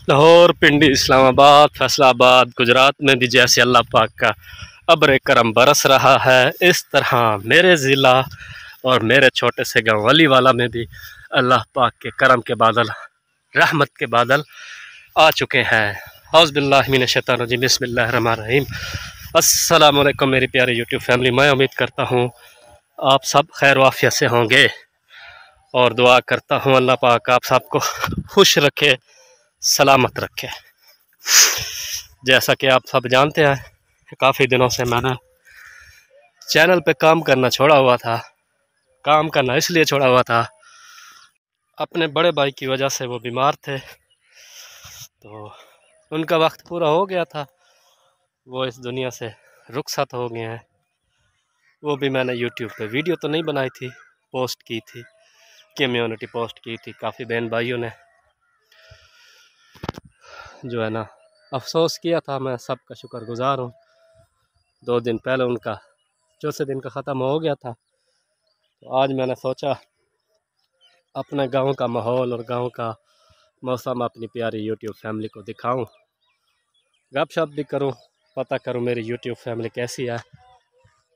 लाहौर, पिंडी, इस्लामाबाद, फैसलाबाद, गुजरात में भी जैसे अल्लाह पाक का अब्र करम बरस रहा है, इस तरह मेरे ज़िला और मेरे छोटे से गाँव वलीवाला में भी अल्लाह पाक के करम के बादल, रहमत के बादल आ चुके हैं। औज़ बिल्लाहि मिनश शैतानिर रजीम, बिस्मिल्लाहिर रहमानिर रहीम। अस्सलाम वालेकुम मेरी प्यारी यूट्यूब फैमिली। मैं उम्मीद करता हूँ आप सब खैर वाफियत से होंगे और दुआ करता हूँ अल्लाह पाक आप सबको खुश रखे, सलामत रखे। जैसा कि आप सब जानते हैं काफ़ी दिनों से मैंने चैनल पे काम करना छोड़ा हुआ था। काम करना इसलिए छोड़ा हुआ था, अपने बड़े भाई की वजह से वो बीमार थे, तो उनका वक्त पूरा हो गया था, वो इस दुनिया से रुखसत हो गए हैं। वो भी मैंने यूट्यूब पे वीडियो तो नहीं बनाई थी, पोस्ट की थी, कम्युनिटी पोस्ट की थी। काफ़ी बहन भाइयों ने जो है ना अफसोस किया था, मैं सबका शुक्रगुजार हूँ। 2 दिन पहले उनका चौथे दिन का ख़त्म हो गया था, तो आज मैंने सोचा अपने गांव का माहौल और गांव का मौसम अपनी प्यारी यूट्यूब फैमिली को दिखाऊं, गपशप भी करूं, पता करूं मेरी यूट्यूब फैमिली कैसी है।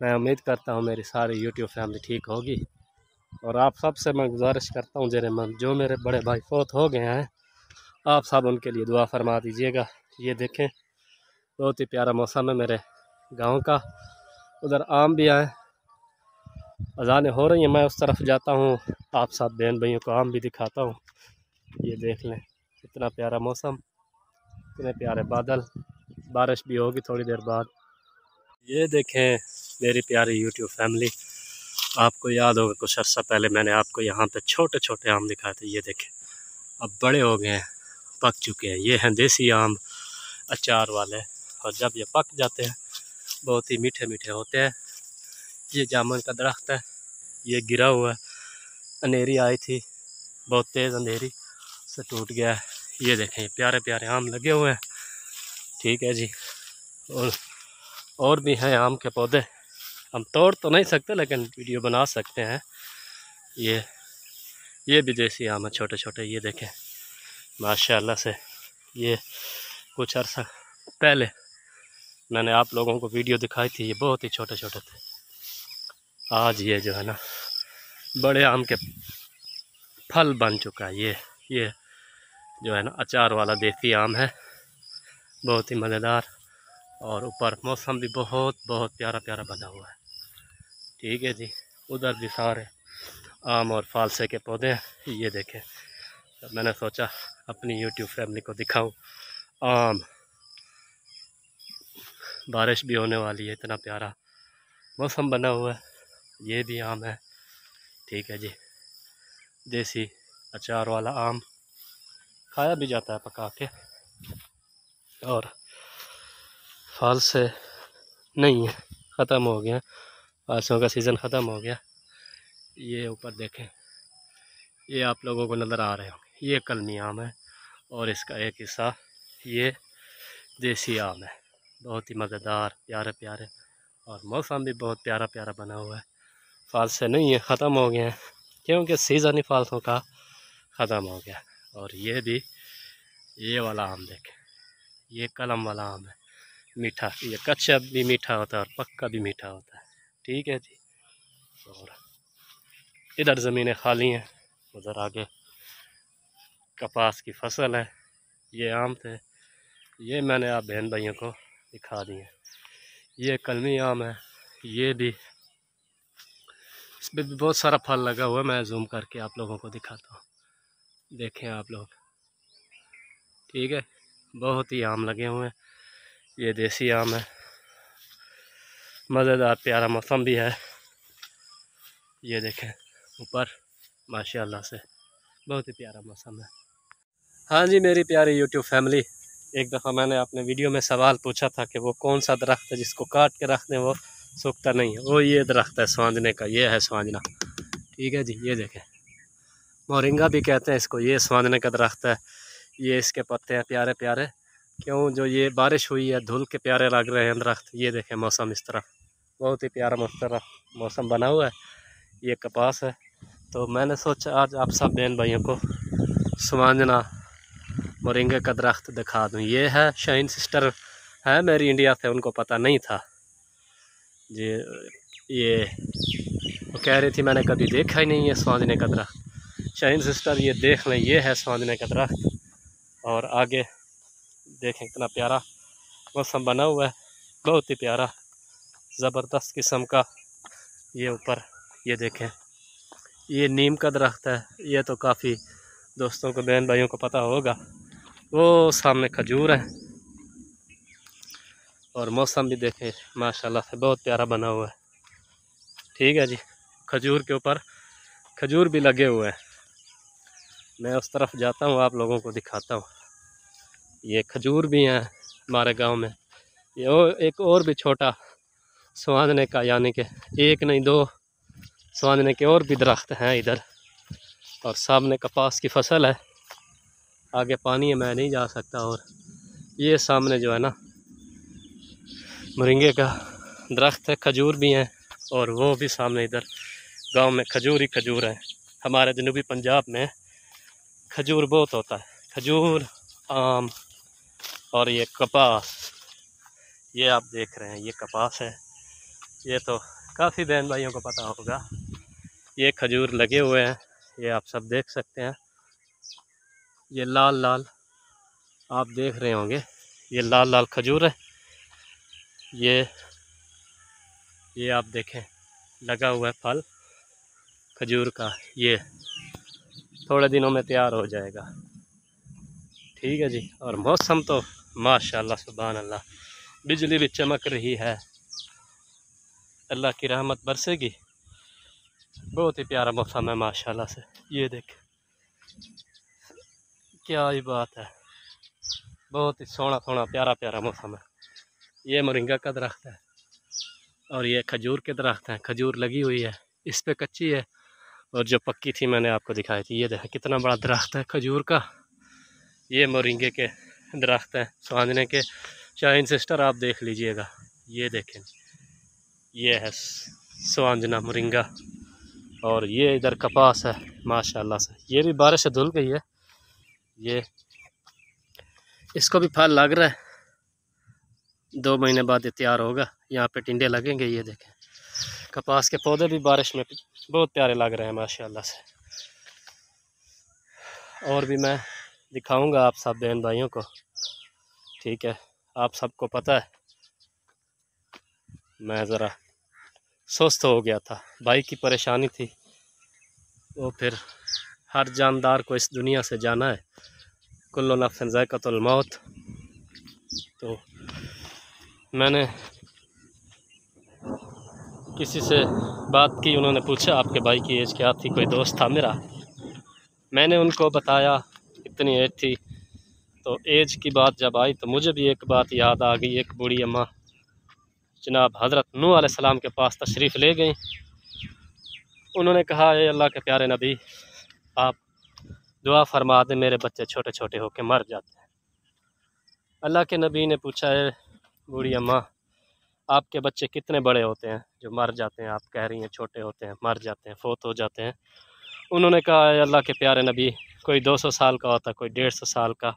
मैं उम्मीद करता हूं मेरी सारी यूट्यूब फैमिली ठीक होगी। और आप सब से मैं गुजारिश करता हूं जो मेरे बड़े भाई फौत हो गए हैं, आप सब उनके लिए दुआ फरमा दीजिएगा। ये देखें बहुत ही प्यारा मौसम है मेरे गांव का। उधर आम भी आए, अजानें हो रही हैं, मैं उस तरफ जाता हूँ, आप सब बहन भाइयों को आम भी दिखाता हूँ। ये देख लें इतना प्यारा मौसम, इतने प्यारे बादल, बारिश भी होगी थोड़ी देर बाद। ये देखें मेरी प्यारी यूट्यूब फैमिली, आपको याद होगा कुछ अर्सा पहले मैंने आपको यहाँ पे छोटे छोटे आम दिखाए थे। ये देखें अब बड़े हो गए हैं, पक चुके हैं। ये हैं देसी आम, अचार वाले, और जब ये पक जाते हैं बहुत ही मीठे मीठे होते हैं। ये जामुन का दरख्त है, ये गिरा हुआ है, अंधेरी आई थी, बहुत तेज़ अंधेरी से टूट गया है। ये देखें प्यारे प्यारे आम लगे हुए हैं, ठीक है जी। और भी हैं आम के पौधे, हम तोड़ तो नहीं सकते लेकिन वीडियो बना सकते हैं। ये भी देसी आम है, छोटे छोटे। ये देखें माशाल्लाह से, ये कुछ अर्सा पहले मैंने आप लोगों को वीडियो दिखाई थी, ये बहुत ही छोटे छोटे थे। आज ये जो है ना बड़े आम के फल बन चुका है। ये जो है ना अचार वाला देसी आम है, बहुत ही मज़ेदार, और ऊपर मौसम भी बहुत बहुत प्यारा प्यारा बना हुआ है, ठीक है जी। उधर भी सारे आम और फालसे के पौधे हैं। ये देखें तो मैंने सोचा अपनी यूट्यूब फैमिली को दिखाऊं। आम, बारिश भी होने वाली है, इतना प्यारा मौसम बना हुआ है। ये भी आम है, ठीक है जी। देसी अचार वाला आम खाया भी जाता है पका के, और फल से नहीं है, ख़त्म हो गया, फालसों का सीज़न ख़त्म हो गया। ये ऊपर देखें, ये आप लोगों को नज़र आ रहे होंगे, ये कलमी आम है, और इसका एक हिस्सा ये देसी आम है। बहुत ही मज़ेदार प्यारे प्यारे, और मौसम भी बहुत प्यारा प्यारा बना हुआ है। फालसे नहीं है, ख़त्म हो गए हैं, क्योंकि सीज़न ही फालसों का ख़त्म हो गया। और ये भी ये वाला आम देखें, ये कलम वाला आम है, मीठा। ये कच्चा भी मीठा होता है और पक्का भी मीठा होता है, ठीक है जी। और इधर ज़मीनें खाली हैं, उधर आगे कपास की फसल है। ये आम थे, ये मैंने आप बहन भाइयों को दिखा दिए। ये कलमी आम है, ये भी, इसमें भी बहुत सारा फल लगा हुआ है। मैं जूम करके आप लोगों को दिखाता हूँ, देखें आप लोग, ठीक है। बहुत ही आम लगे हुए हैं, ये देसी आम है, मज़ेदार प्यारा मौसम भी है। ये देखें ऊपर माशाल्लाह से बहुत ही प्यारा मौसम है। हाँ जी मेरी प्यारी यूट्यूब फैमिली, एक दफ़ा मैंने अपने वीडियो में सवाल पूछा था कि वो कौन सा दरख्त है जिसको काट के रख दें वो सूखता नहीं है। वो ये दरख्त है स्वांजने का, ये है स्वांजना, ठीक है जी। ये देखें मोरिंगा भी कहते हैं इसको, ये स्वांजने का दरख्त है। ये इसके पत्ते हैं प्यारे प्यारे, क्यों जो ये बारिश हुई है धुल के प्यारे लग रहे हैं दरख्त। ये देखें मौसम इस तरफ बहुत ही प्यारा मौसम बना हुआ है। ये कपास है, तो मैंने सोचा आज आप सब बहन भाइयों को स्वांजना मोरिंगे का दरख्त दिखा दूँ। ये है शाइन सिस्टर है मेरी इंडिया से, उनको पता नहीं था जी। ये वो कह रही थी मैंने कभी देखा ही नहीं है स्वांजने का दरख्त। शाइन सिस्टर ये देख लें, ये है स्वांजने का दरख्त। और आगे देखें कितना प्यारा मौसम बना हुआ है, बहुत ही प्यारा ज़बरदस्त किस्म का। ये ऊपर ये देखें, ये नीम का दरख्त है। ये तो काफ़ी दोस्तों को, बहन भाइयों को पता होगा। वो सामने खजूर है। और मौसम भी देखें माशाल्लाह से बहुत प्यारा बना हुआ है। ठीक है जी, खजूर के ऊपर खजूर भी लगे हुए हैं। मैं उस तरफ जाता हूँ, आप लोगों को दिखाता हूँ। ये खजूर भी हैं हमारे गांव में। ये एक और भी छोटा स्वांजने का, यानी कि एक नहीं दो स्वांजने के और भी दरख्त हैं इधर। और सामने कपास की फसल है, आगे पानी है, मैं नहीं जा सकता। और ये सामने जो है ना मोरिंगे का दरख्त है, खजूर भी हैं। और वो भी सामने इधर गांव में खजूर ही खजूर है। हमारे जनूबी पंजाब में खजूर बहुत होता है, खजूर, आम और ये कपास। ये आप देख रहे हैं, ये कपास है। ये तो काफ़ी बहन भाइयों को पता होगा। ये खजूर लगे हुए हैं, ये आप सब देख सकते हैं। ये लाल लाल आप देख रहे होंगे, ये लाल लाल खजूर है। ये आप देखें लगा हुआ है फल खजूर का। ये थोड़े दिनों में तैयार हो जाएगा। ठीक है जी। और मौसम तो माशाल्लाह सुभान अल्लाह, बिजली भी चमक रही है, अल्लाह की रहमत बरसेगी। बहुत ही प्यारा मौसम है माशाल्लाह से। ये देख क्या ही बात है, बहुत ही सोना सोना प्यारा प्यारा मौसम है। ये मोरिंगा का दरख्त है और ये खजूर के दरख्त हैं। खजूर लगी हुई है, इस पे कच्ची है और जो पक्की थी मैंने आपको दिखाई थी। ये देखा कितना बड़ा दरख्त है खजूर का। ये मोरिंगे के दरख्त हैं स्वांजने के। शाइन सिस्टर आप देख लीजिएगा, ये देखें, ये है स्वांजना मोरिंगा। और ये इधर कपास है माशाल्लाह से। ये भी बारिश से धुल गई है। ये इसको भी फल लग रहा है, 2 महीने बाद ये तैयार होगा। यहाँ पे टिंडे लगेंगे। ये देखें कपास के पौधे भी बारिश में बहुत प्यारे लग रहे हैं माशाल्लाह से। और भी मैं दिखाऊंगा आप सब बहन भाइयों को। ठीक है, आप सबको पता है मैं ज़रा सुस्त हो गया था, भाई की परेशानी थी। वो फिर हर जानदार को इस दुनिया से जाना है, कुल्लु नफ्सिन ज़ाइक़तुल मौत। तो मैंने किसी से बात की, उन्होंने पूछा आपके भाई की एज क्या थी, कोई दोस्त था मेरा। मैंने उनको बताया इतनी एज थी। तो एज की बात जब आई तो मुझे भी एक बात याद आ गई। एक बूढ़ी अम्मा जनाब हज़रत नूह अलैहिस्सलाम के पास तशरीफ़ ले गई। उन्होंने कहा ए अल्लाह के प्यारे नबी, आप दुआ फरमा दें, मेरे बच्चे छोटे छोटे होकर मर जाते हैं। अल्लाह के नबी ने पूछा है बूढ़ी अम्मा, आपके बच्चे कितने बड़े होते हैं जो मर जाते हैं? आप कह रही हैं छोटे होते हैं, मर जाते हैं, फोत हो जाते हैं। उन्होंने कहा है अल्लाह के प्यारे नबी, कोई 200 साल का होता है, कोई 150 साल का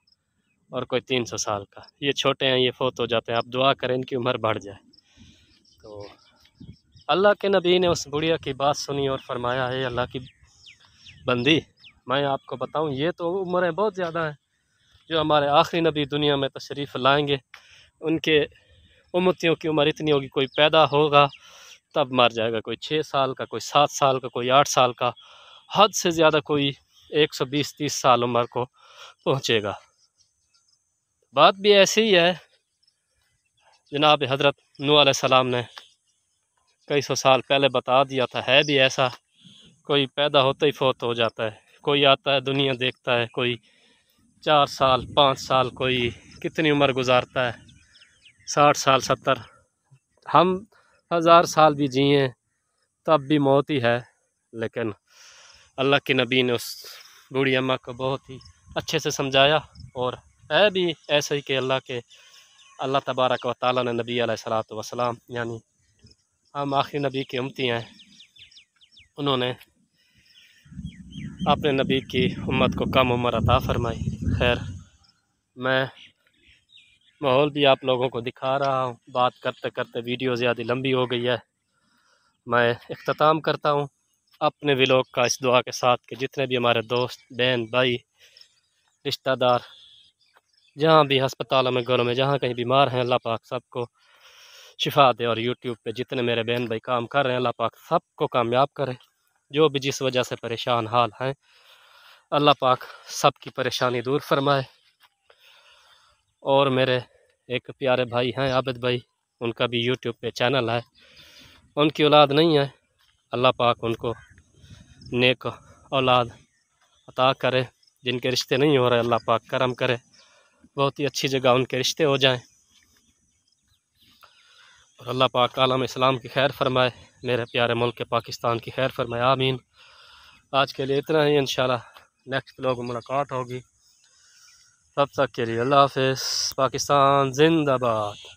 और कोई 300 साल का। ये छोटे हैं, ये फोत हो जाते हैं, आप दुआ करें इनकी उम्र बढ़ जाए। तो अल्लाह के नबी ने उस बुढ़िया की बात सुनी और फरमाया है अल्लाह की बंदी, मैं आपको बताऊं, ये तो उम्रें बहुत ज़्यादा हैं। जो हमारे आखिरी नबी दुनिया में तशरीफ़ लाएंगे उनके उम्मतियों की उम्र इतनी होगी, कोई पैदा होगा तब मर जाएगा, कोई 6 साल का, कोई 7 साल का, कोई 8 साल का, हद से ज़्यादा कोई 120-30 साल उम्र को पहुँचेगा। बात भी ऐसी ही है। जनाब हज़रत नूह अलैहिस्सलाम ने कई सौ साल पहले बता दिया था, है भी ऐसा। कोई पैदा होते ही फौत हो जाता है, कोई आता है दुनिया देखता है, कोई 4 साल 5 साल, कोई कितनी उम्र गुजारता है, 60 साल 70। हम 1000 साल भी जिए तब भी मौत ही है। लेकिन अल्लाह के नबी ने उस बूढ़ी अम्मा को बहुत ही अच्छे से समझाया। और है भी ऐसे ही कि अल्लाह तबारक व तआला ने नबी अलैहिस्सलातु वस्सलाम, यानी हम आखिरी नबी की उम्मती हैं, उन्होंने अपने नबी की उम्मत को कम उम्र अता फरमाई। खैर मैं माहौल भी आप लोगों को दिखा रहा हूँ। बात करते करते वीडियो ज़्यादा लंबी हो गई है। मैं इख्तिताम करता हूँ अपने व्लॉग का इस दुआ के साथ कि जितने भी हमारे दोस्त, बहन, भाई, रिश्तेदार जहाँ भी अस्पतालों में, घरों में, जहाँ कहीं बीमार हैं, अल्लाह पाक सबको शिफा दे। और यूट्यूब पे जितने मेरे बहन भाई काम कर रहे हैं, अल्लाह पाक सबको कामयाब करे। जो भी जिस वजह से परेशान हाल हैं, अल्लाह पाक सबकी परेशानी दूर फरमाए। और मेरे एक प्यारे भाई हैं आबिद भाई, उनका भी यूट्यूब पे चैनल है। उनकी औलाद नहीं है, अल्लाह पाक उनको नेक औलाद अता करे। जिनके रिश्ते नहीं हो रहे, अल्लाह पाक करम करे, बहुत ही अच्छी जगह उनके रिश्ते हो जाएं। और अल्लाह पाक आलम इस्लाम की खैर फरमाए, मेरे प्यारे मुल्क पाकिस्तान की खैर फरमाए, आमीन। आज के लिए इतना ही, इंशाल्लाह नेक्स्ट व्लॉग में मुलाकात होगी। तब तक के लिए अल्लाह हाफ़िज़। पाकिस्तान जिंदाबाद।